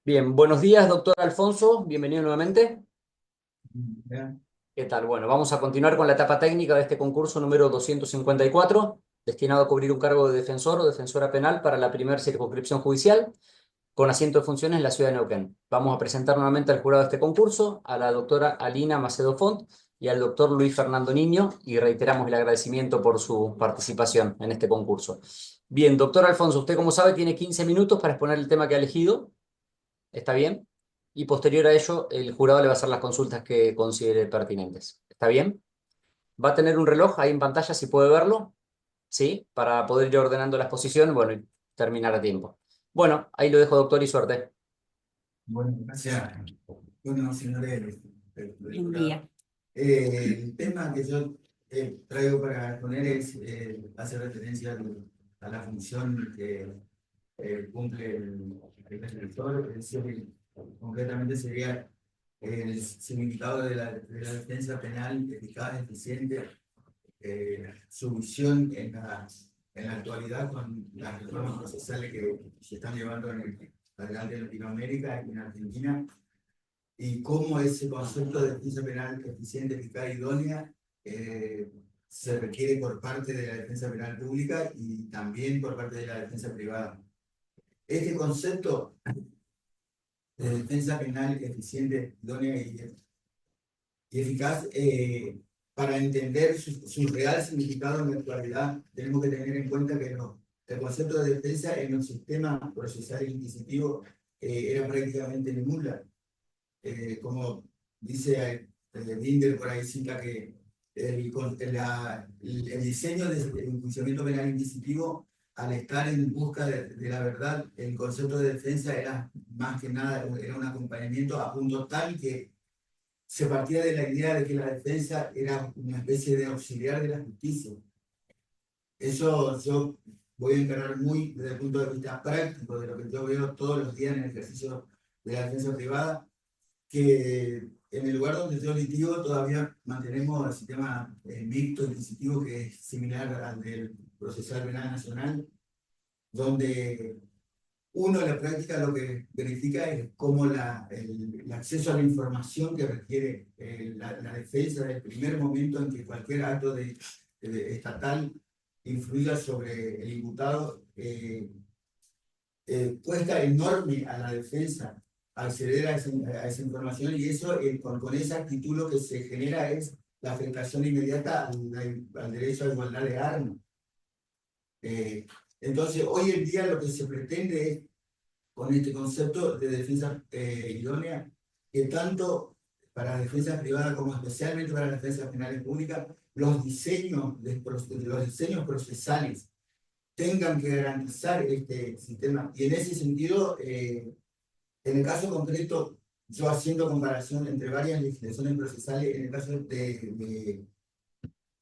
Bien, buenos días, doctor Alfonso. Bienvenido nuevamente. Ya. ¿Qué tal? Bueno, vamos a continuar con la etapa técnica de este concurso número 254, destinado a cubrir un cargo de defensor o defensora penal para la primera circunscripción judicial, con asiento de funciones en la ciudad de Neuquén. Vamos a presentar nuevamente al jurado de este concurso, a la doctora Alina Macedo Font y al doctor Luis Fernando Niño, y reiteramos el agradecimiento por su participación en este concurso. Bien, doctor Alfonso, usted como sabe tiene 15 minutos para exponer el tema que ha elegido. ¿Está bien? Y posterior a ello, el jurado le va a hacer las consultas que considere pertinentes. ¿Está bien? Va a tener un reloj ahí en pantalla, si puede verlo, ¿sí? Para poder ir ordenando las posiciones, bueno, y terminar a tiempo. Bueno, ahí lo dejo, doctor, y suerte. Bueno, gracias. Bueno, señores, Buen día. el tema que yo traigo para exponer es hace referencia a la función que cumple el defensor, es decir, concretamente sería el significado de la defensa penal eficaz, eficiente, su visión en la actualidad con las reformas procesales que se están llevando adelante en Latinoamérica y en Argentina, y cómo ese concepto de defensa penal eficiente, eficaz y idónea se requiere por parte de la defensa penal pública y también por parte de la defensa privada. Este concepto de defensa penal eficiente, idónea y eficaz, para entender su real significado en la actualidad, tenemos que tener en cuenta que el concepto de defensa en el sistema procesal inquisitivo era prácticamente nula. Como dice Binder, por ahí cita que el diseño del enjuiciamiento penal inquisitivo, al estar en busca de la verdad, el concepto de defensa era más que nada era un acompañamiento a punto tal que se partía de la idea de que la defensa era una especie de auxiliar de la justicia. Eso yo voy a encarar muy desde el punto de vista práctico, de lo que yo veo todos los días en el ejercicio de la defensa privada, que en el lugar donde yo litigo todavía mantenemos el sistema mixto inquisitivo, que es similar al del procesal penal nacional, donde uno en la práctica lo que verifica es cómo el acceso a la información que requiere la defensa del primer momento en que cualquier acto estatal influya sobre el imputado, cuesta enorme a la defensa acceder a esa información, y eso con esa actitud lo que se genera es la afectación inmediata al derecho a igualdad de armas. Entonces, hoy en día lo que se pretende es, con este concepto de defensa idónea, que tanto para la defensa privada como especialmente para las defensas penales públicas, los diseños procesales tengan que garantizar este sistema. Y en ese sentido, en el caso concreto, yo haciendo comparación entre varias legislaciones procesales, en el caso de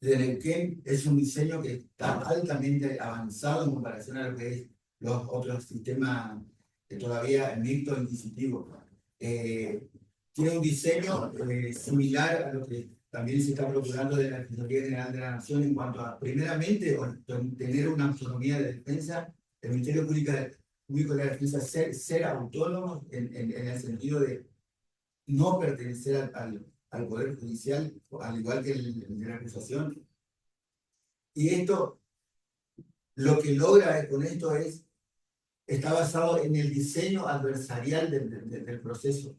Neuquén, es un diseño que está altamente avanzado en comparación a lo que es los otros sistemas que todavía mixto inquisitivo. Tiene un diseño similar a lo que también se está procurando de la Fiscalía General de la Nación en cuanto a, primeramente, tener una autonomía de defensa, el Ministerio Público de la Defensa ser autónomo en el sentido de no pertenecer al Poder Judicial, al igual que el de la acusación. Y esto, lo que logra con esto está basado en el diseño adversarial del proceso.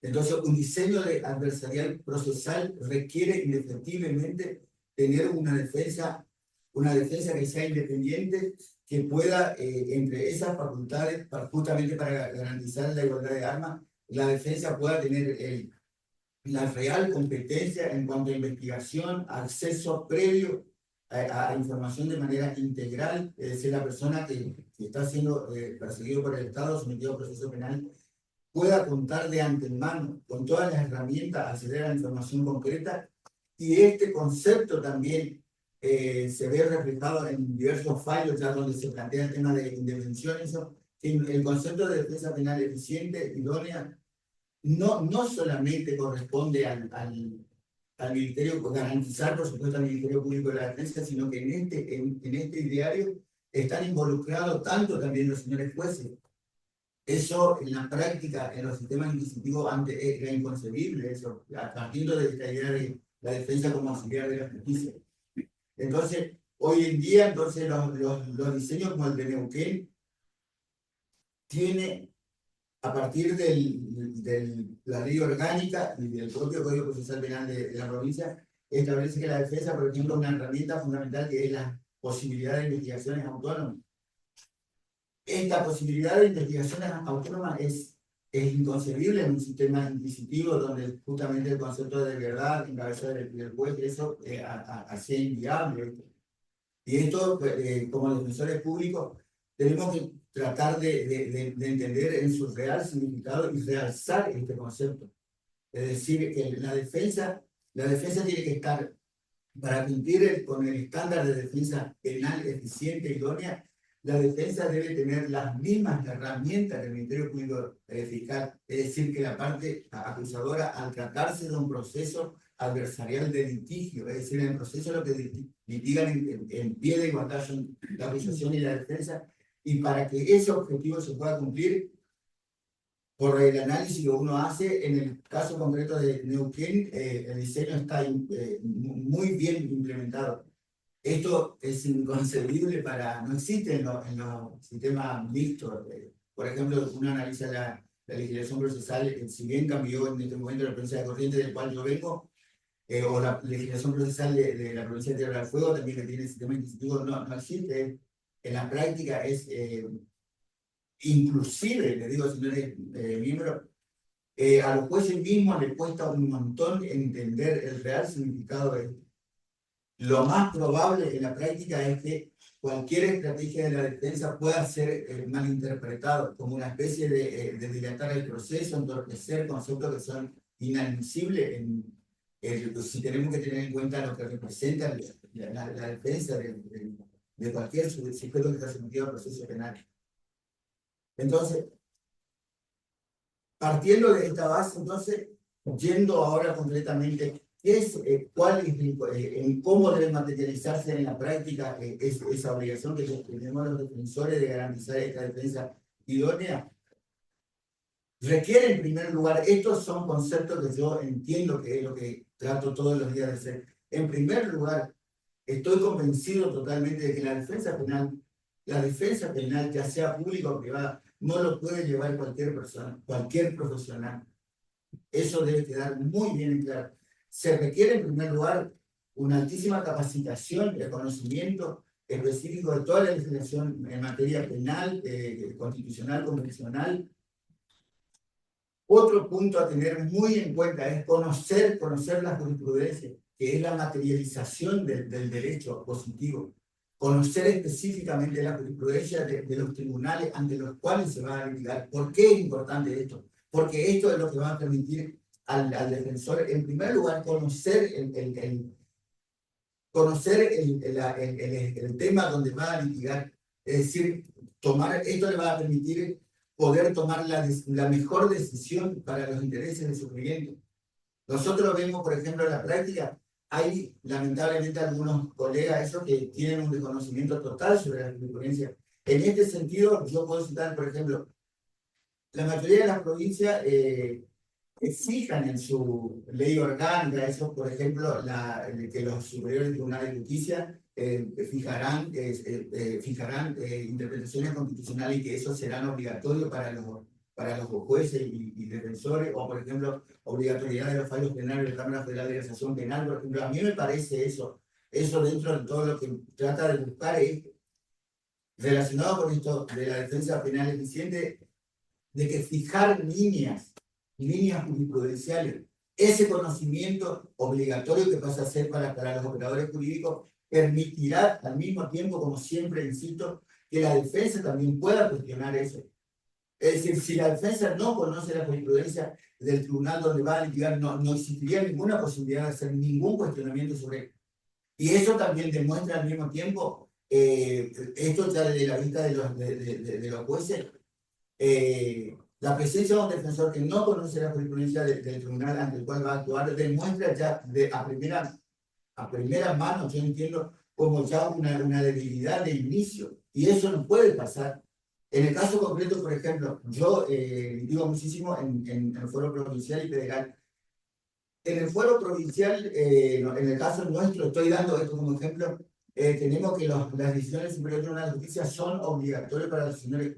Entonces, un diseño adversarial procesal requiere indefectiblemente tener una defensa que sea independiente, que pueda, entre esas facultades, justamente para garantizar la igualdad de armas, la defensa pueda tener la real competencia en cuanto a investigación, acceso previo a información de manera integral, es decir, la persona que está siendo perseguido por el Estado, sometido a proceso penal, pueda contar de antemano con todas las herramientas, acceder a la información concreta. Y este concepto también se ve reflejado en diversos fallos ya donde se plantea el tema de indefensión. El concepto de defensa penal eficiente, idónea, no solamente corresponde al Ministerio, garantizar por supuesto al Ministerio Público de la Defensa, sino que en este ideario están involucrados tanto también los señores jueces, Eso en la práctica, en los sistemas inquisitivos, antes era inconcebible, eso, partiendo de esta idea de la defensa como auxiliar de la justicia. Entonces, hoy en día, entonces, los diseños como el de Neuquén tiene, a partir de la ley orgánica y del propio Código Procesal Penal de la provincia, establece que la defensa, por ejemplo, es una herramienta fundamental que es la posibilidad de investigaciones autónomas. Esta posibilidad de investigaciones autónomas es inconcebible en un sistema inquisitivo donde justamente el concepto de verdad en cabeza del juez, eso hacía inviable. Y esto, como defensores públicos, tenemos que tratar de entender en su real significado y realzar este concepto. Es decir, que la defensa tiene que estar, para cumplir con el estándar de defensa penal eficiente y idónea, la defensa debe tener las mismas herramientas del Ministerio Público Fiscal, es decir, que la parte acusadora, al tratarse de un proceso adversarial de litigio, es decir, en el proceso lo que litigan en pie de igualdad son la acusación y la defensa, y para que ese objetivo se pueda cumplir, por el análisis que uno hace, en el caso concreto de Neuquén, el diseño está muy bien implementado. Esto es inconcebible no existe en los sistemas mixtos. Por ejemplo, uno analiza la legislación procesal, si bien cambió en este momento la provincia de Corrientes, del cual yo vengo, o la legislación procesal de la provincia de Tierra del Fuego, también que tiene el sistema inquisitivo, no existe. En la práctica es, inclusive, le digo, si no eres miembro, a los jueces mismos les cuesta un montón entender el real significado de esto. Lo más probable en la práctica es que cualquier estrategia de la defensa pueda ser malinterpretado como una especie de dilatar el proceso, entorpecer conceptos que son inadmisibles si tenemos que tener en cuenta lo que representa la defensa de cualquier sujeto que está sometido al proceso penal. Entonces, partiendo de esta base, entonces, yendo ahora concretamente, cómo debe materializarse en la práctica esa obligación que tenemos los defensores de garantizar esta defensa idónea, requiere en primer lugar, estos son conceptos que yo entiendo que es lo que trato todos los días de hacer. En primer lugar, estoy convencido totalmente de que la defensa penal, ya sea pública o privada, no lo puede llevar cualquier persona, cualquier profesional. Eso debe quedar muy bien en claro. Se requiere en primer lugar una altísima capacitación y conocimiento específico de toda la legislación en materia penal, constitucional, convencional. Otro punto a tener muy en cuenta es conocer la jurisprudencia, que es la materialización del derecho positivo. Conocer específicamente la jurisprudencia de los tribunales ante los cuales se va a litigar. ¿Por qué es importante esto? Porque esto es lo que va a permitir al defensor, en primer lugar, conocer el tema donde va a litigar. Es decir, esto le va a permitir poder tomar la mejor decisión para los intereses de su cliente. Nosotros vemos, por ejemplo, en la práctica, hay lamentablemente algunos colegas esos que tienen un desconocimiento total sobre la jurisprudencia. En este sentido, yo puedo citar, por ejemplo, la mayoría de las provincias exijan en su ley orgánica, eso, por ejemplo, que los superiores tribunales de justicia fijarán interpretaciones constitucionales y que eso serán obligatorios para los jueces y defensores, o por ejemplo, obligatoriedad de los fallos penales de la Cámara Federal de Casación Penal, por ejemplo. A mí me parece eso dentro de todo lo que trata de buscar es relacionado con esto de la defensa penal eficiente, de que fijar líneas jurisprudenciales, ese conocimiento obligatorio que pasa a ser para los operadores jurídicos, permitirá al mismo tiempo, como siempre insisto, que la defensa también pueda cuestionar eso. Es decir, si la defensa no conoce la jurisprudencia del tribunal donde va a litigar, no existiría ninguna posibilidad de hacer ningún cuestionamiento sobre él. Y eso también demuestra al mismo tiempo, esto ya desde la vista de los jueces, la presencia de un defensor que no conoce la jurisprudencia del tribunal ante el cual va a actuar demuestra ya a primera mano, yo entiendo, como ya una debilidad de inicio. Y eso no puede pasar. En el caso concreto, por ejemplo, yo digo muchísimo en el foro provincial y federal. En el fuero provincial, en el caso nuestro, estoy dando esto como ejemplo, tenemos que las decisiones superiores de una justicia son obligatorias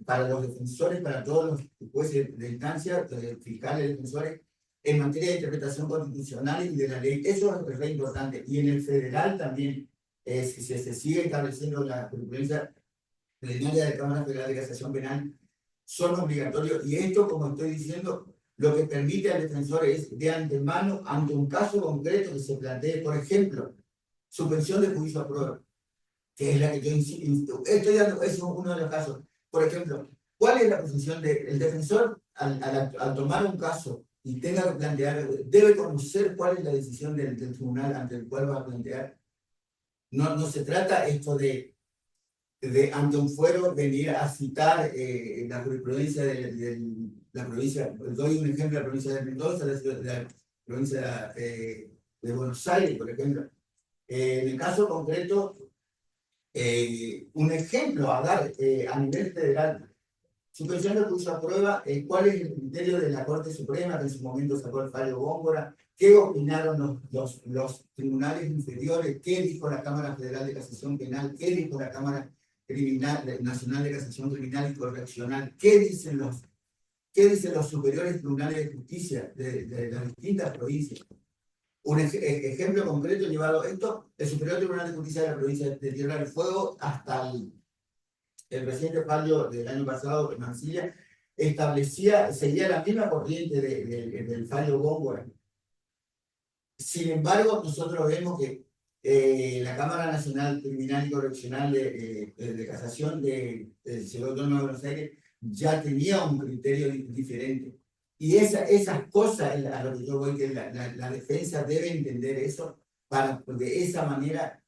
para los defensores, para todos los jueces de instancia, fiscales, defensores, en materia de interpretación constitucional y de la ley. Eso es re importante. Y en el federal también, si se sigue estableciendo la jurisprudencia plenaria de Cámara Federal de Casación Penal, son obligatorios. Y esto, como estoy diciendo, lo que permite al defensor es, de antemano, ante un caso concreto que se plantee, por ejemplo, suspensión de juicio a prueba, que es la que yo insisto, estoy dando, es uno de los casos. Por ejemplo, ¿cuál es la posición del defensor al tomar un caso y tenga que plantear, debe conocer cuál es la decisión del tribunal ante el cual va a plantear? No se trata esto de ante un fuero venir a citar la jurisprudencia de la provincia. Doy un ejemplo: la provincia de Mendoza, la provincia de Buenos Aires, por ejemplo. En el caso concreto, un ejemplo a dar a nivel federal: suspensión de juicio a prueba. ¿Cuál es el criterio de la Corte Suprema, que en su momento sacó el fallo Góngora? ¿Qué opinaron los tribunales inferiores? ¿Qué dijo la Cámara Federal de Casación Penal? ¿Qué dijo la Cámara Nacional de Casación Criminal y Correccional? ¿Qué dicen los superiores tribunales de justicia de las distintas provincias? Un ejemplo concreto llevado esto: el Superior Tribunal de Justicia de la provincia de Tierra del Fuego, hasta el reciente fallo del año pasado en Mansilla, seguía la misma corriente del fallo Góngora. Sin embargo, nosotros vemos que la Cámara Nacional Criminal y Correccional de Casación de Ciudad Autónoma de Buenos Aires ya tenía un criterio diferente. Y esas cosas a lo que yo voy, que la defensa debe entender eso, para de esa manera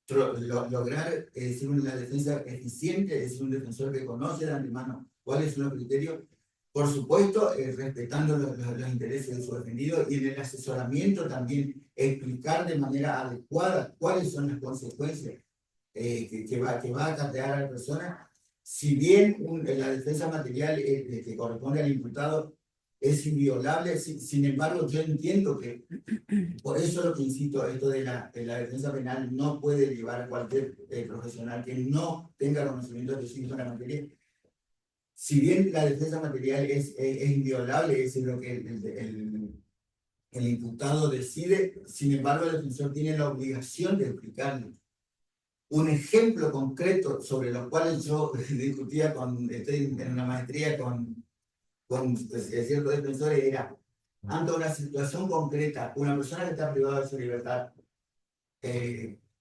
lograr ser una defensa eficiente, es un defensor que conoce de antemano cuáles son los criterios, por supuesto, respetando los intereses de su defendido, y en el asesoramiento también explicar de manera adecuada cuáles son las consecuencias que va a acarrear a la persona. Si bien la defensa material que corresponde al imputado es inviolable, sin embargo, yo entiendo que, por eso es lo que insisto, esto de la defensa penal no puede llevar a cualquier profesional que no tenga conocimiento específico en la materia. Si bien la defensa material es inviolable, es lo que el imputado decide, sin embargo, el defensor tiene la obligación de explicarle. Un ejemplo concreto sobre los cuales yo discutía estoy en una maestría con ciertos defensores, era: ante una situación concreta, una persona que está privada de su libertad,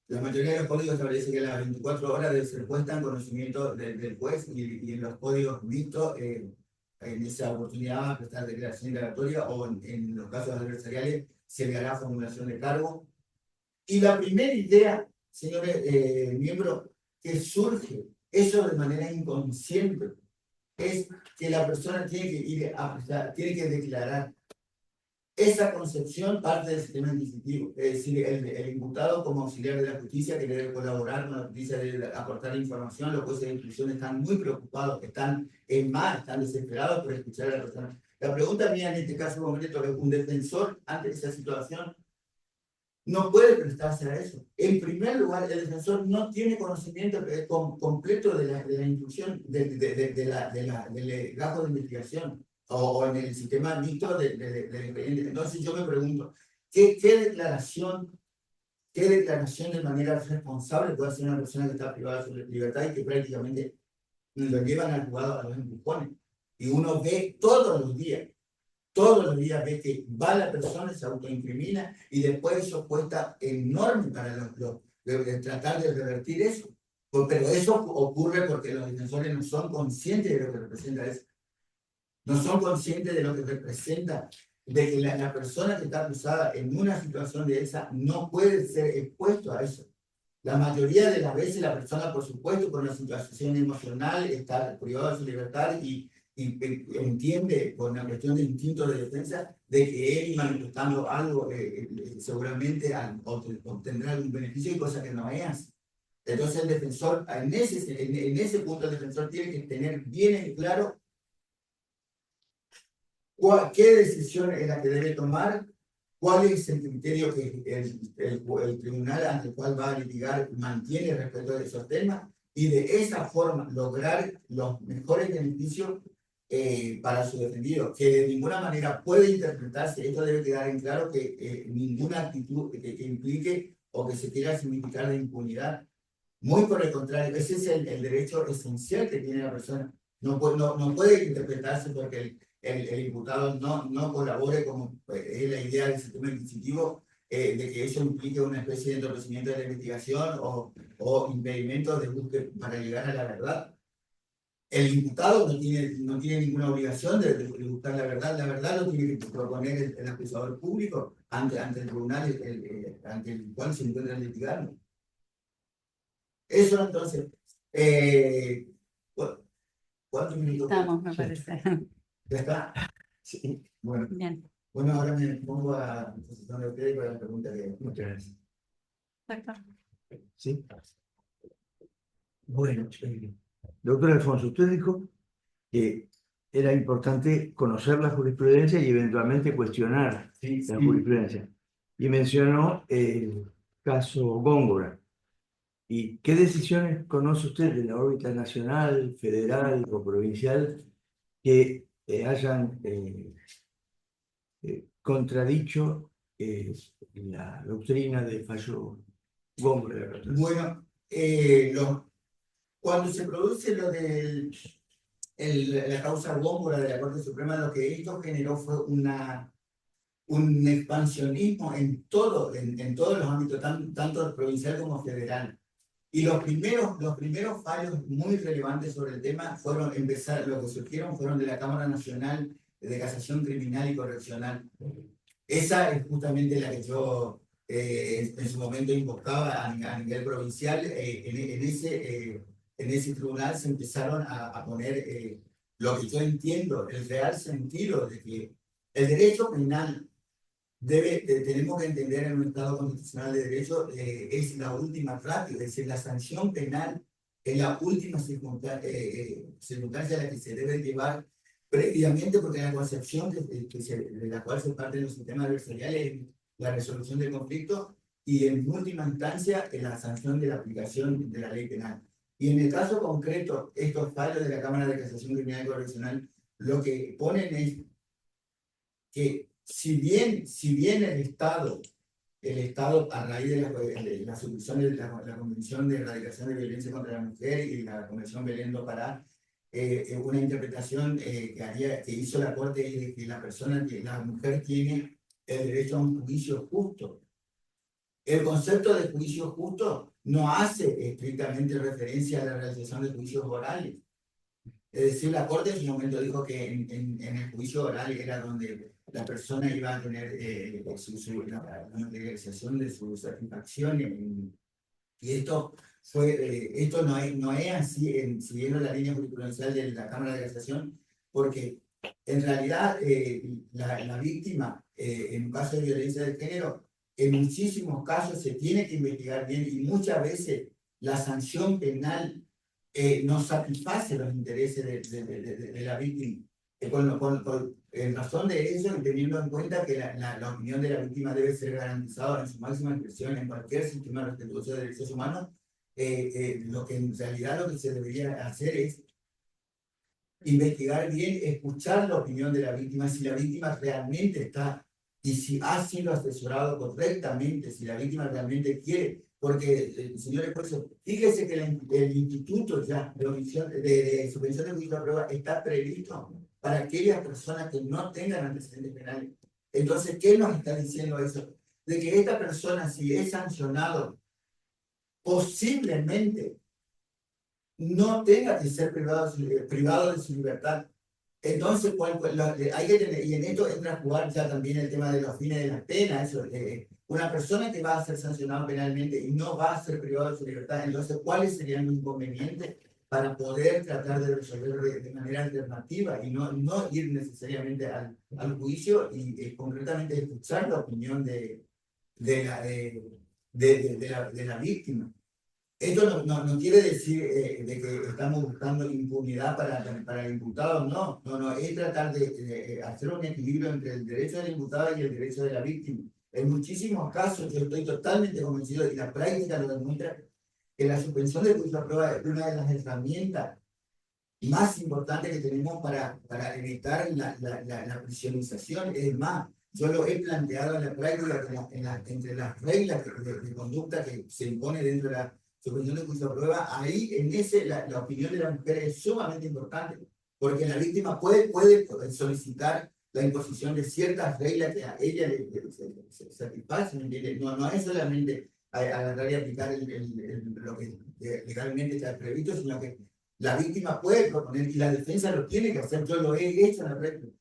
la mayoría de los códigos establece que las 24 horas debe ser puesta en conocimiento del juez, y en los códigos mixtos, en esa oportunidad va a prestar declaración indagatoria, o en los casos adversariales se le hará formulación de cargo. Y la primera idea, señores miembros, que surge, eso de manera inconsciente, es que la persona tiene que ir a prestar, tiene que declarar. Esa concepción parte del sistema inquisitivo, es decir, el imputado como auxiliar de la justicia, que debe colaborar con la justicia, debe aportar información. Los jueces de instrucción están muy preocupados, están desesperados por escuchar a la persona. La pregunta mía en este caso concreto es: un defensor ante esa situación no puede prestarse a eso. En primer lugar, el defensor no tiene conocimiento completo de la instrucción, del legajo de investigación, o en el sistema mixto del expediente. Entonces yo me pregunto, ¿qué declaración de manera responsable puede hacer una persona que está privada de su libertad y que prácticamente lo llevan al juzgado a los empujones? Y uno ve todos los días ve que va la persona, se autoincrimina, y después eso cuesta enorme para tratar de revertir eso. Pero eso ocurre porque los defensores no son conscientes de lo que representa eso. No son conscientes de lo que representa, de que la persona que está acusada en una situación de esa no puede ser expuesto a eso. La mayoría de las veces la persona, por supuesto, por una situación emocional, está privada de su libertad y entiende, por una cuestión de instinto de defensa, de que él, manifestando algo, seguramente obtendrá algún beneficio, y cosa que no es. Entonces el defensor, en ese punto el defensor tiene que tener bien en claro qué decisión es la que debe tomar, cuál es el criterio que el tribunal ante el cual va a litigar mantiene respecto de esos temas, y de esa forma lograr los mejores beneficios para su defendido, que de ninguna manera puede interpretarse, esto debe quedar en claro, que ninguna actitud que implique o que se quiera significar de impunidad. Muy por el contrario, ese es el derecho esencial que tiene la persona. No puede interpretarse porque el imputado no colabore, como es la idea del sistema inquisitivo, de que eso implique una especie de entorpecimiento de la investigación o impedimento de búsqueda para llegar a la verdad. El imputado no tiene ninguna obligación de buscar la verdad lo tiene que proponer el acusador público ante el tribunal ante el cual se encuentra litigando. Eso entonces, ¿cuántos minutos? Estamos, me parece. ¿Ya está? Sí. Bueno, Bien. ahora me pongo a disposición de ustedes para la pregunta que... Muchas gracias. Perfecto. ¿Sí? Bueno, doctor Alfonso, usted dijo que era importante conocer la jurisprudencia y eventualmente cuestionar la jurisprudencia. Y mencionó el caso Góngora. ¿Y qué decisiones conoce usted de la órbita nacional, federal o provincial que hayan contradicho la doctrina del fallo Góngora? Bueno, cuando se produce lo de la causa Góngora de la Corte Suprema, lo que esto generó fue un expansionismo en todos los ámbitos, tanto provincial como federal. Y los primeros fallos muy relevantes sobre el tema lo que surgieron fueron de la Cámara Nacional de Casación Criminal y Correccional. Esa es justamente la que yo en su momento invocaba a nivel provincial. En ese tribunal se empezaron a poner lo que yo entiendo, el real sentido de que el derecho penal tenemos que entender en un Estado constitucional de derecho, es la última ratio, es decir, la sanción penal es la última circunstancia a la que se debe llevar previamente, porque la concepción de la cual se parte de los sistemas adversariales es la resolución del conflicto y en última instancia en la sanción de la aplicación de la ley penal. Y en el caso concreto, estos fallos de la Cámara de Casación Criminal y Correccional lo que ponen es que si bien el Estado a raíz de la solución de la Convención de Erradicación de Violencia contra la Mujer y la Convención Belén do Pará, una interpretación que hizo la Corte de que la mujer tiene el derecho a un juicio justo. El concepto de juicio justo no hace estrictamente referencia a la realización de juicios orales. Es decir, la Corte en su momento dijo que en el juicio oral era donde la persona iba a tener la materialización de su satisfacción. Y esto no es así, siguiendo la línea jurisprudencial de la Cámara de Casación, porque en realidad la víctima, en un caso de violencia de género, en muchísimos casos se tiene que investigar bien y muchas veces la sanción penal no satisface los intereses de la víctima. En razón de eso, y teniendo en cuenta que la opinión de la víctima debe ser garantizada en su máxima expresión en cualquier sistema respetuoso de derechos humanos, lo que en realidad lo que se debería hacer es investigar bien, escuchar la opinión de la víctima, si la víctima realmente está, y si ha sido asesorado correctamente, si la víctima realmente quiere. Porque, señores, por eso, fíjese que el instituto ya de suspensión de juicio de prueba está previsto para aquellas personas que no tengan antecedentes penales. Entonces, ¿qué nos está diciendo eso? De que esta persona, si es sancionado, posiblemente no tenga que ser privado de su libertad. Entonces, hay que tener, y en esto entra a jugar ya también el tema de los fines de la pena, eso, una persona que va a ser sancionada penalmente y no va a ser privada de su libertad, entonces, ¿cuáles serían los inconvenientes para poder tratar de resolver de manera alternativa y no ir necesariamente al juicio y concretamente escuchar la opinión de la víctima? Esto no quiere decir de que estamos buscando impunidad para el imputado, no, es tratar de hacer un equilibrio entre el derecho del imputado y el derecho de la víctima. En muchísimos casos, yo estoy totalmente convencido, y la práctica lo demuestra, que la suspensión de juicio a prueba es una de las herramientas más importantes que tenemos para evitar la prisionización. Es más, yo lo he planteado en la práctica entre las reglas de conducta que se impone dentro de la suspensión de juicio a prueba. Ahí, la opinión de la mujer es sumamente importante, porque la víctima puede solicitar la imposición de ciertas reglas que a ella se satisfacen. No es solamente agarrar y aplicar lo que legalmente está previsto, sino que la víctima puede proponer y la defensa lo tiene que hacer. Yo lo he hecho en la práctica.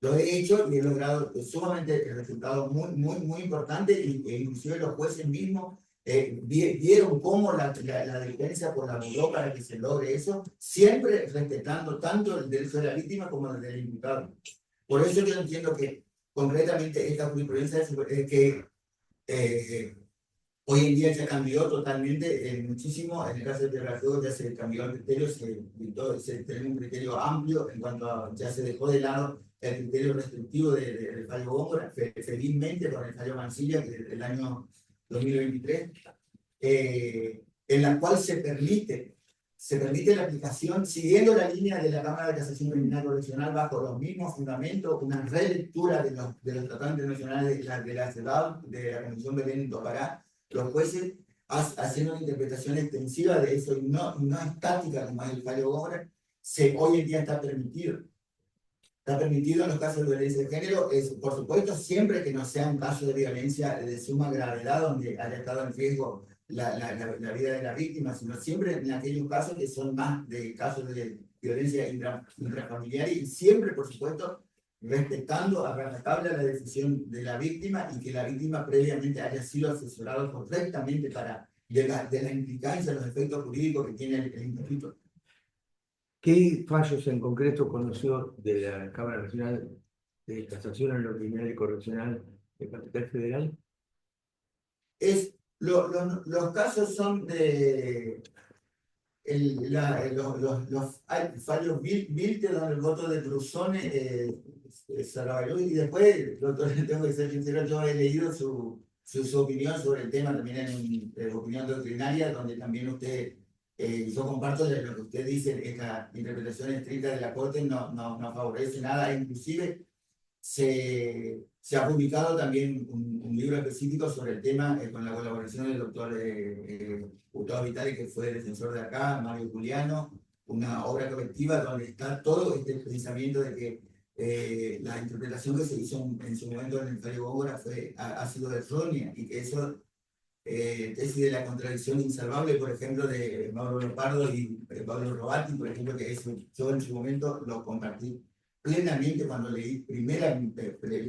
Lo he hecho y he logrado sumamente resultados muy importantes, e inclusive los jueces mismos vieron cómo la defensa colaboró para que se logre eso, siempre respetando tanto el derecho de la víctima como el del imputado. Por eso yo entiendo que concretamente esta jurisprudencia hoy en día ya cambió totalmente, muchísimo. En el caso de Terraceo ya se cambió el criterio, se tiene un criterio amplio en cuanto a, ya se dejó de lado el criterio restrictivo del fallo Góngora, felizmente con el fallo Mansilla del año 2023, en la cual se permite la aplicación, siguiendo la línea de la Cámara de Casación Criminal Correccional, bajo los mismos fundamentos, una relectura de los tratados internacionales de la CEDAW, de la Comisión Belén do Pará. Los jueces haciendo una interpretación extensiva de eso y no estática como es el fallo Góngora, hoy en día está permitido. Está permitido en los casos de violencia de género, por supuesto, siempre que no sea un caso de violencia de suma gravedad donde haya estado en riesgo la vida de la víctima, sino siempre en aquellos casos que son más de casos de violencia intrafamiliar, y siempre, por supuesto, respetando a rajatabla la decisión de la víctima, y que la víctima previamente haya sido asesorado correctamente de la implicancia, los efectos jurídicos que tiene el instituto. ¿Qué fallos en concreto conoció de la Cámara Nacional de Casación en lo Criminal y Correccional de Capital Federal? Los casos son de los fallos Vilte, donde el voto de Brusone, Sarabayú, y después, doctor, tengo que ser sincero, yo he leído su opinión sobre el tema también en opinión doctrinaria, donde también usted, yo comparto de lo que usted dice, esta interpretación estricta de la Corte no favorece nada, inclusive se ha publicado también un libro específico sobre el tema, con la colaboración del doctor Gustavo Vitale, que fue defensor de acá, Mario Juliano, una obra colectiva donde está todo este pensamiento de que la interpretación que se hizo en su momento en el fallo Góngora ha sido errónea, y que eso tesis de la contradicción insalvable, por ejemplo, de Mauro Leopardo y Pablo Robati, por ejemplo, que eso yo en su momento lo compartí plenamente cuando leí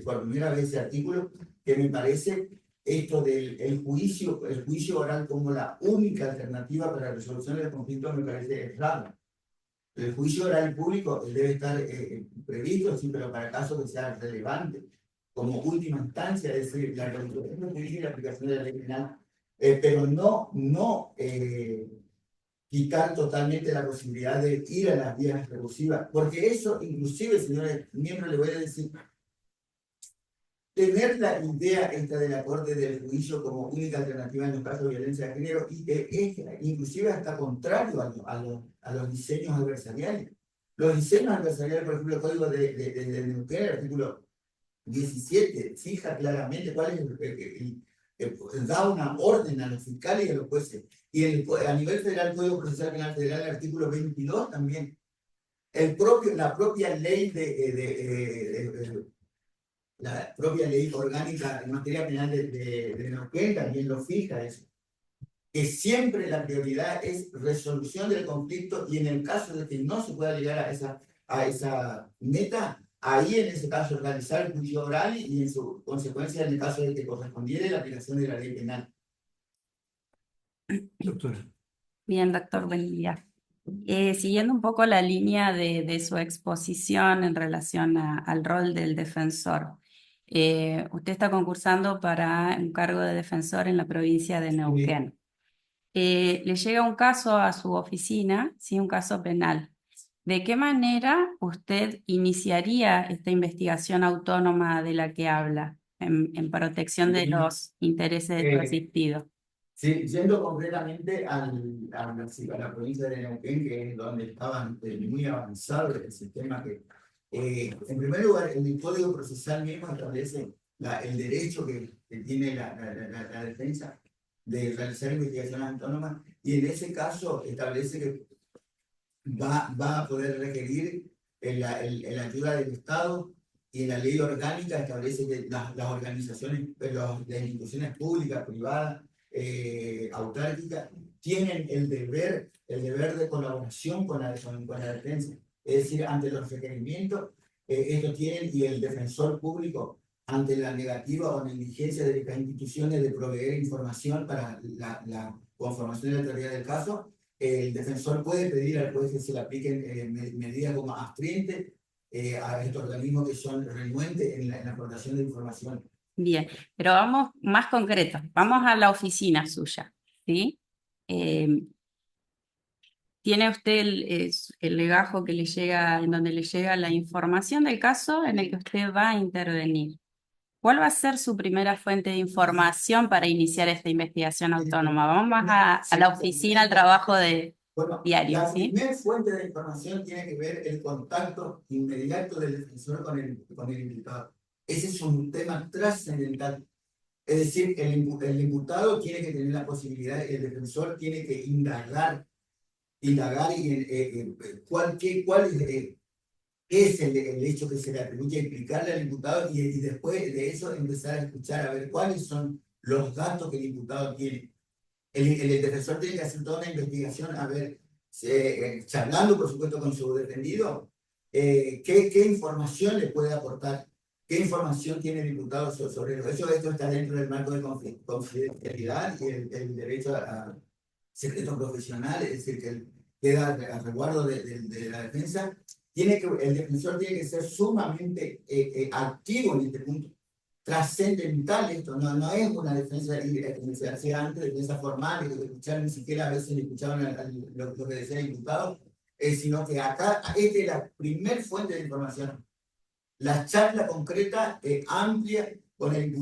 por primera vez ese artículo, que me parece esto del juicio oral como la única alternativa para la resolución del conflicto, me parece errado. El juicio oral público debe estar previsto, sí, pero para casos que sea relevante, como última instancia, es decir, la resolución del juicio y la aplicación de la ley penal, pero no quitar totalmente la posibilidad de ir a las vías recusivas, porque eso, inclusive, señores miembros, le voy a decir, tener la idea esta de la Corte del juicio como única alternativa en los casos de violencia de género, y que es inclusive hasta contrario a los diseños adversariales. Los diseños adversariales, por ejemplo, el Código de Neuquén, el artículo 17, fija claramente cuál es da una orden a los fiscales y a los jueces. Y a nivel federal, el Código Procesal Penal Federal, el artículo 22 también. La propia ley la propia ley orgánica en materia penal de Neuquén también lo fija eso. Que siempre la prioridad es resolución del conflicto, y en el caso de que no se pueda llegar a esa meta, ahí en ese caso realizar el juicio oral, y en su consecuencia en el caso de que correspondiera la aplicación de la ley penal. Doctor. Bien, doctor, buen día. Siguiendo un poco la línea de su exposición en relación al rol del defensor, usted está concursando para un cargo de defensor en la provincia de Neuquén. le llega un caso a su oficina, sí, un caso penal. ¿De qué manera usted iniciaría esta investigación autónoma de la que habla en protección de los intereses del asistido? Sí, yendo concretamente a la provincia de Neuquén, que es donde estaban muy avanzado el sistema que, en primer lugar, el Código Procesal mismo establece el derecho que tiene la defensa de realizar investigaciones autónomas, y en ese caso establece que va a poder requerir la ayuda del Estado, y en la ley orgánica establece que las organizaciones, las instituciones públicas, privadas, autárquicas, tienen el deber de colaboración con la defensa. Es decir, ante los requerimientos, estos tienen, y el defensor público, ante la negativa o negligencia de las instituciones de proveer información para la conformación de la teoría del caso, el defensor puede pedir al juez que se le apliquen medidas como astringentes a estos organismos que son renuentes en la aportación de información. Bien, pero vamos más concretos, vamos a la oficina suya, ¿sí? Tiene usted el legajo que le llega, en donde le llega la información del caso en el que usted va a intervenir. ¿Cuál va a ser su primera fuente de información para iniciar esta investigación autónoma? Vamos más a la oficina, al trabajo diario, La ¿sí? primera fuente de información tiene que ver el contacto inmediato del defensor con el imputado. Ese es un tema trascendental. Es decir, el imputado tiene que tener la posibilidad, el defensor tiene que indagar y cuál es el hecho que se le atribuye, explicarle al imputado, y después de eso empezar a escuchar a ver cuáles son los datos que el imputado tiene. El defensor tiene que hacer toda una investigación, a ver, charlando por supuesto con su defendido, qué información le puede aportar, qué información tiene el imputado sobre eso. Esto está dentro del marco de confidencialidad y el derecho a secreto profesional, es decir, que queda a resguardo de la defensa. El defensor tiene que ser sumamente activo en este punto. Trascendental esto, no es una defensa como se hacía antes, defensa formal, que escuchar ni siquiera a veces escuchaban lo que decía el imputado, sino que acá esta es la primer fuente de información. La charla concreta, amplia, con el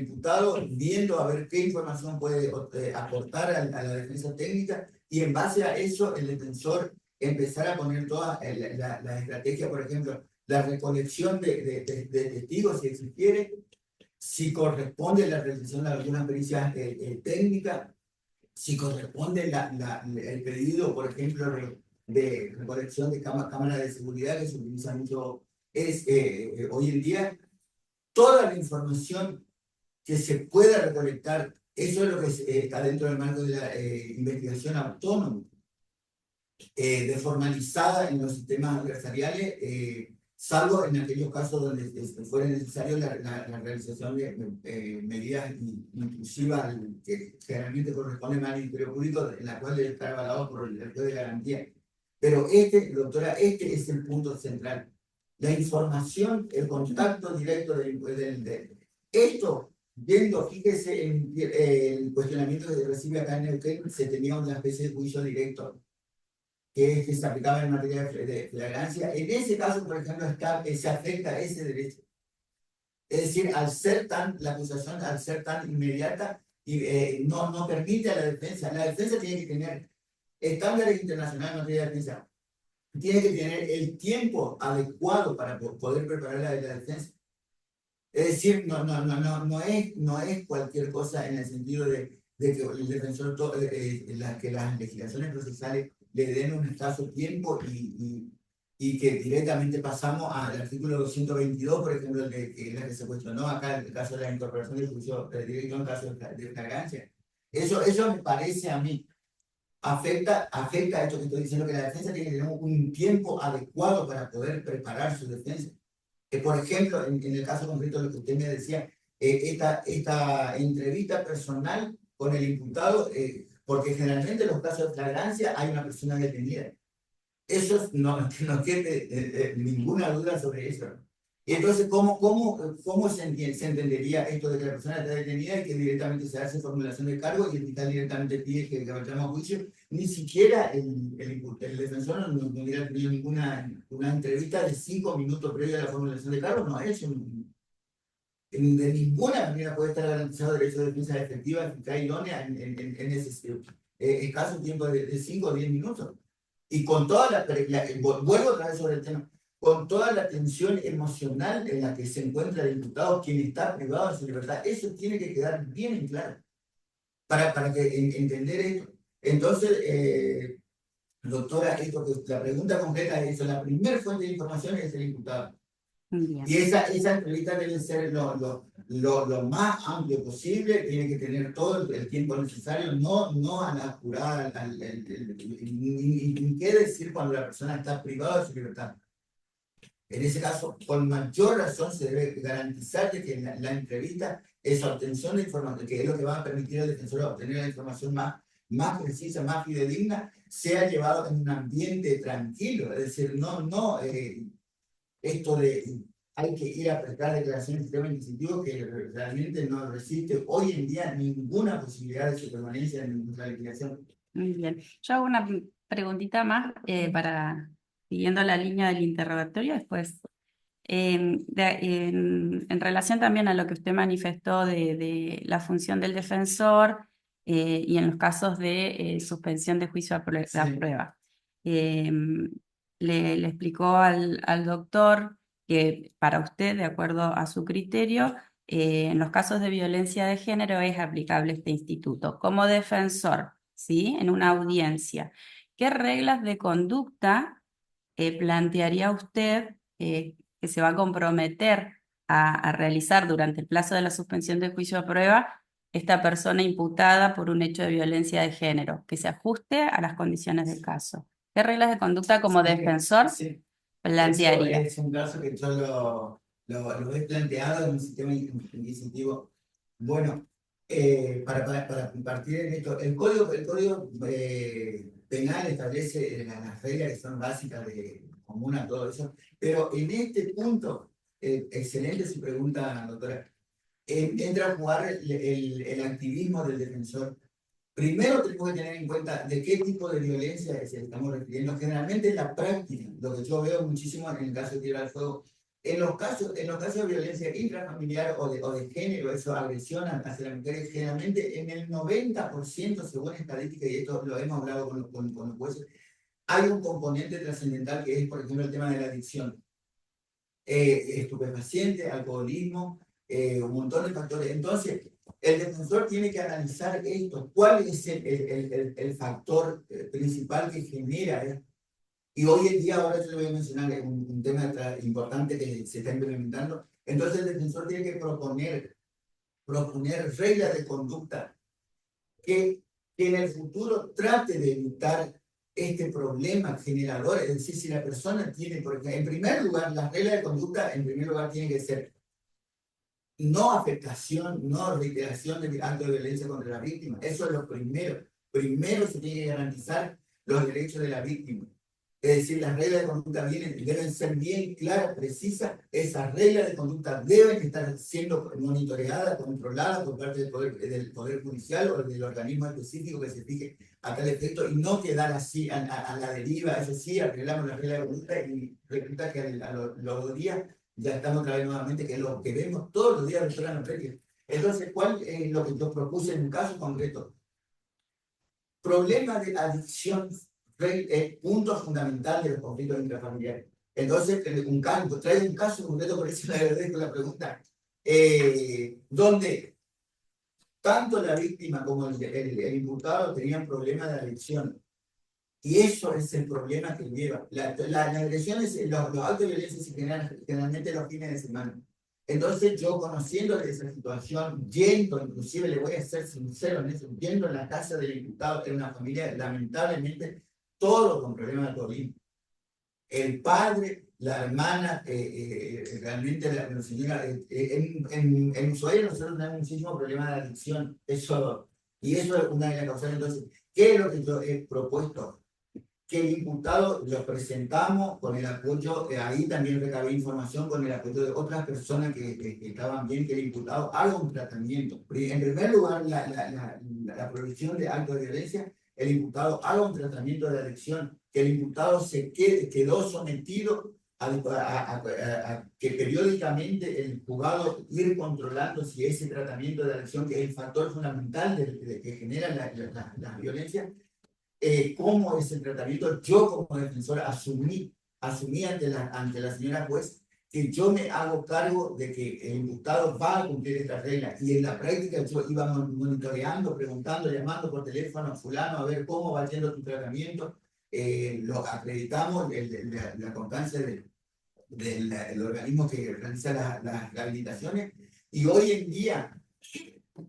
imputado, viendo a ver qué información puede aportar a la defensa técnica, y en base a eso el defensor empezar a poner toda la estrategia, por ejemplo, la recolección de testigos, si existiere, si corresponde la realización de alguna pericia técnica, si corresponde el pedido, por ejemplo, de recolección de cámaras de seguridad, que se utiliza mucho hoy en día. Toda la información que se pueda recolectar, eso es lo que está dentro del marco de la investigación autónoma, deformalizada en los sistemas adversariales, salvo en aquellos casos donde fuera necesario la realización de medidas inclusivas que generalmente corresponden al Ministerio Público, en la cual debe estar avalado por el juez de garantía. Pero doctora, este es el punto central. La información, el contacto directo esto, viendo, fíjese en el cuestionamiento que se recibe acá en Neuquén, se tenía una especie de juicio directo que se aplicaba en materia de flagrancia. En ese caso, por ejemplo, se afecta ese derecho. Es decir, la acusación, al ser tan inmediata, y no permite a la defensa tiene que tener estándares internacionales en materia de defensa, tiene que tener el tiempo adecuado para poder preparar la defensa. Es decir, no es cualquier cosa, en el sentido de que el defensor, que las legislaciones procesales le den un escaso tiempo, y que directamente pasamos al artículo 222, por ejemplo, la que se cuestionó acá, en el caso de la incorporación del juicio directo en caso de flagrancia. Eso me parece a mí, afecta a esto que estoy diciendo, que la defensa tiene que tener un tiempo adecuado para poder preparar su defensa. Por ejemplo, en el caso concreto de lo que usted me decía, esta entrevista personal con el imputado, porque generalmente en los casos de flagrancia hay una persona detenida. Eso no tiene ninguna duda sobre eso. Y entonces, ¿cómo se entendería esto de que la persona está detenida y que directamente se hace formulación de cargo y el fiscal directamente pide que vayamos a juicio? Ni siquiera el defensor no hubiera tenido una entrevista de 5 minutos previo a la formulación de cargo, no ha hecho. De ninguna manera puede estar garantizado el derecho de defensa efectiva, eficaz y idónea en ese escaso tiempo de 5 o 10 minutos. Y con toda vuelvo otra vez sobre el tema, con toda la tensión emocional en la que se encuentra el imputado, quien está privado de su libertad, eso tiene que quedar bien en claro, para entender esto. Entonces, doctora, la pregunta concreta es, la primera fuente de información es el imputado. Bien. Y esa entrevista debe ser lo más amplio posible, tiene que tener todo el tiempo necesario, no a la jurada, ni qué decir cuando la persona está privada de su libertad. En ese caso, con mayor razón se debe garantizar que la entrevista, esa obtención de información, que es lo que va a permitir al defensor obtener la información más precisa, más fidedigna, sea llevado en un ambiente tranquilo. Es decir, esto de hay que ir a prestar declaración del sistema inquisitivo que realmente no resiste hoy en día ninguna posibilidad de su permanencia en nuestra liquidación. Muy bien. Yo hago una preguntita más siguiendo la línea del interrogatorio después. En relación también a lo que usted manifestó de la función del defensor y en los casos de suspensión de juicio a prueba. Le explicó al doctor que para usted, de acuerdo a su criterio, en los casos de violencia de género es aplicable este instituto. Como defensor, ¿sí? En una audiencia, ¿qué reglas de conducta plantearía usted que se va a comprometer a realizar durante el plazo de la suspensión del juicio a prueba esta persona imputada por un hecho de violencia de género, que se ajuste a las condiciones del caso? ¿Qué reglas de conducta como defensor plantearía? Eso es un caso que yo lo he planteado en un sistema inquisitivo. Bueno, para partir en esto, el código penal establece las reglas que son básicas común a todo eso, pero en este punto, excelente su pregunta, doctora, entra a jugar el activismo del defensor. Primero tenemos que tener en cuenta de qué tipo de violencia estamos refiriendo. Generalmente en la práctica, lo que yo veo muchísimo en el caso de Tierra del Fuego, en los casos de violencia intrafamiliar o de género, eso, agresión hacia las mujeres, generalmente en el 90%, según estadística, y esto lo hemos hablado con los jueces, hay un componente trascendental que es, por ejemplo, el tema de la adicción. Estupefaciente, alcoholismo, un montón de factores. Entonces, el defensor tiene que analizar esto, cuál es el factor principal que genera esto. Y hoy en día, ahora yo le voy a mencionar un tema importante que se está implementando. Entonces el defensor tiene que proponer reglas de conducta que en el futuro trate de evitar este problema generador. Es decir, si la persona tiene, por ejemplo, en primer lugar, las reglas de conducta, en primer lugar, tienen que ser no afectación, no reiteración de actos de violencia contra la víctima. Eso es lo primero. Primero se tiene que garantizar los derechos de la víctima. Es decir, las reglas de conducta deben ser bien claras, precisas. Esas reglas de conducta deben estar siendo monitoreadas, controladas por parte del Poder Judicial o del organismo específico que se fije a tal efecto y no quedar así a la deriva. Eso sí, arreglamos las reglas de conducta y resulta que a los 2 días ya estamos otra vez nuevamente, que es lo que vemos todos los días de la noticia. Entonces, ¿cuál es lo que yo propuse en un caso concreto? Problema de adicción es punto fundamental de los conflictos intrafamiliares. Entonces, traigo un caso concreto, por eso le agradezco la pregunta, donde tanto la víctima como el imputado tenían problemas de adicción. Y eso es el problema que lleva. Las agresiones, los actos de violencia se generan generalmente los fines de semana. Entonces yo, conociendo esa situación, inclusive le voy a ser sincero en eso, yendo en la casa del imputado, en una familia lamentablemente todo con problemas de alcoholismo. El padre, la hermana, realmente la señora, en Ushuaia nosotros tenemos muchísimo problema de adicción. Y eso es una de las causas. Entonces, ¿qué es lo que yo he propuesto? que el imputado lo presentamos con el apoyo, ahí también recabé información con el apoyo de otras personas que estaban bien, que el imputado haga un tratamiento. En primer lugar, la prohibición de actos de violencia, el imputado haga un tratamiento de adicción, que el imputado quedó sometido a que periódicamente el juzgado ir controlando si ese tratamiento de adicción, que es el factor fundamental que genera la violencia, cómo es el tratamiento. Yo como defensor asumí ante la señora juez que yo me hago cargo de que el imputado va a cumplir estas reglas, y en la práctica yo iba monitoreando, preguntando, llamando por teléfono a fulano a ver cómo va yendo tu tratamiento. Lo acreditamos, la constancia del organismo que realiza las habilitaciones, y hoy en día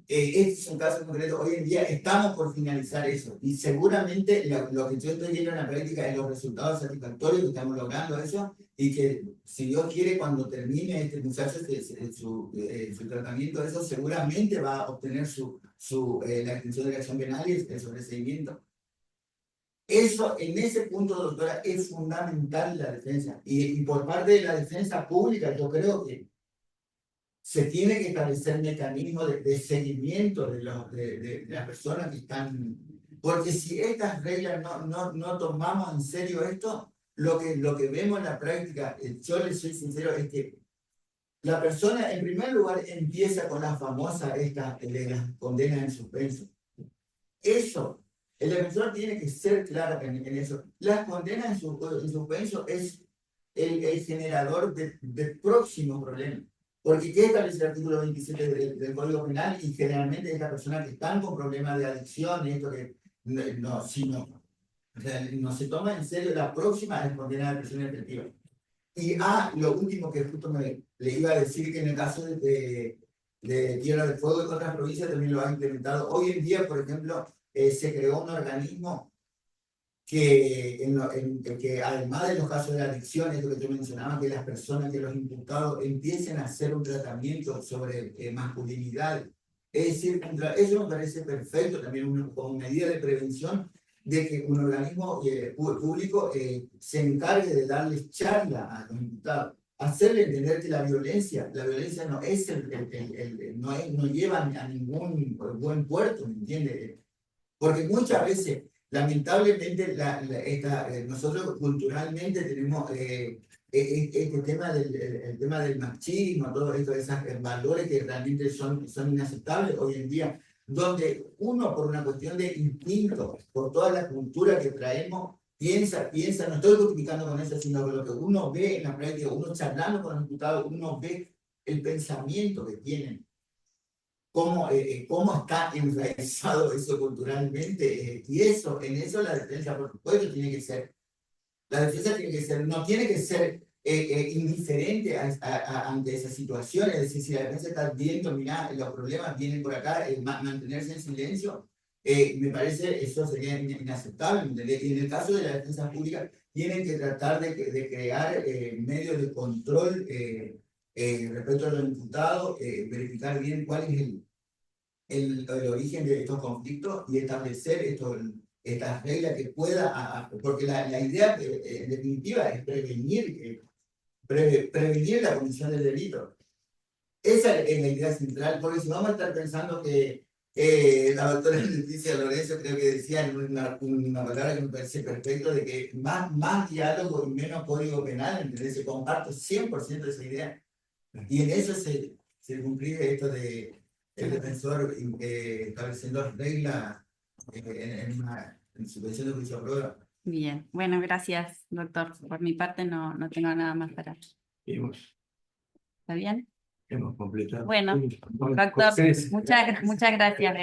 este es un caso concreto. Hoy en día estamos por finalizar eso, y seguramente lo que yo estoy viendo en la práctica es los resultados satisfactorios que estamos logrando eso, y que si Dios quiere, cuando termine este muchacho su tratamiento, eso seguramente va a obtener la extensión de la acción penal y el sobreseimiento. Eso, en ese punto, doctora, es fundamental la defensa, y por parte de la defensa pública yo creo que se tiene que establecer mecanismos de seguimiento de las personas que están, porque si estas reglas no tomamos en serio esto, lo que vemos en la práctica, yo les soy sincero, es que la persona en primer lugar empieza con la famosa de las condenas en suspenso. Eso, el defensor tiene que ser claro en eso. Las condenas en suspenso es el generador de próximos problemas. Porque ¿qué establece el artículo 27 del Código Penal? Y generalmente estas personas que están con problemas de adicción, esto que no se toma en serio, la próxima es condena de prisión efectiva. Y lo último que justo le iba a decir, que en el caso de Tierra del Fuego y otras provincias también lo han implementado. Hoy en día, por ejemplo, se creó un organismo que además de los casos de adicción, esto que tú mencionabas, que las personas, que los imputados empiecen a hacer un tratamiento sobre masculinidad. Es decir, eso me parece perfecto también como medida de prevención, de que un organismo público se encargue de darles charla a los imputados, hacerle entender que la violencia no es no lleva a ningún buen puerto, ¿me entiendes? Porque muchas veces, lamentablemente, nosotros culturalmente tenemos este tema el tema del machismo, todos esos valores que realmente son inaceptables hoy en día, donde uno, por una cuestión de instinto, por toda la cultura que traemos, piensa, no estoy justificando con eso, sino con lo que uno ve en la práctica, uno charlando con los diputados, uno ve el pensamiento que tienen. Cómo está enraizado eso culturalmente, y en eso la defensa, por supuesto, tiene que ser, no tiene que ser indiferente ante esa situación. Es decir, si la defensa está viendo, mira, los problemas vienen por acá, mantenerse en silencio, me parece eso sería inaceptable. Y en el caso de la defensa pública, tienen que tratar de crear medios de control respecto a los imputados, verificar bien cuál es el origen de estos conflictos y establecer estas reglas que pueda, porque la idea en definitiva es prevenir la comisión del delito. Esa es la idea central, porque si vamos a estar pensando que la doctora Leticia Lorenzo creo que decía una palabra que me parece perfecto, de que más diálogo y menos código penal, entonces comparto 100% de esa idea, y en eso se cumplía esto de el defensor estableciendo reglas en situación de juicio a prueba. Bien, bueno, gracias, doctor. Por mi parte no tengo nada más para. ¿Está bien? Hemos completado. Bueno, doctor, muchas gracias.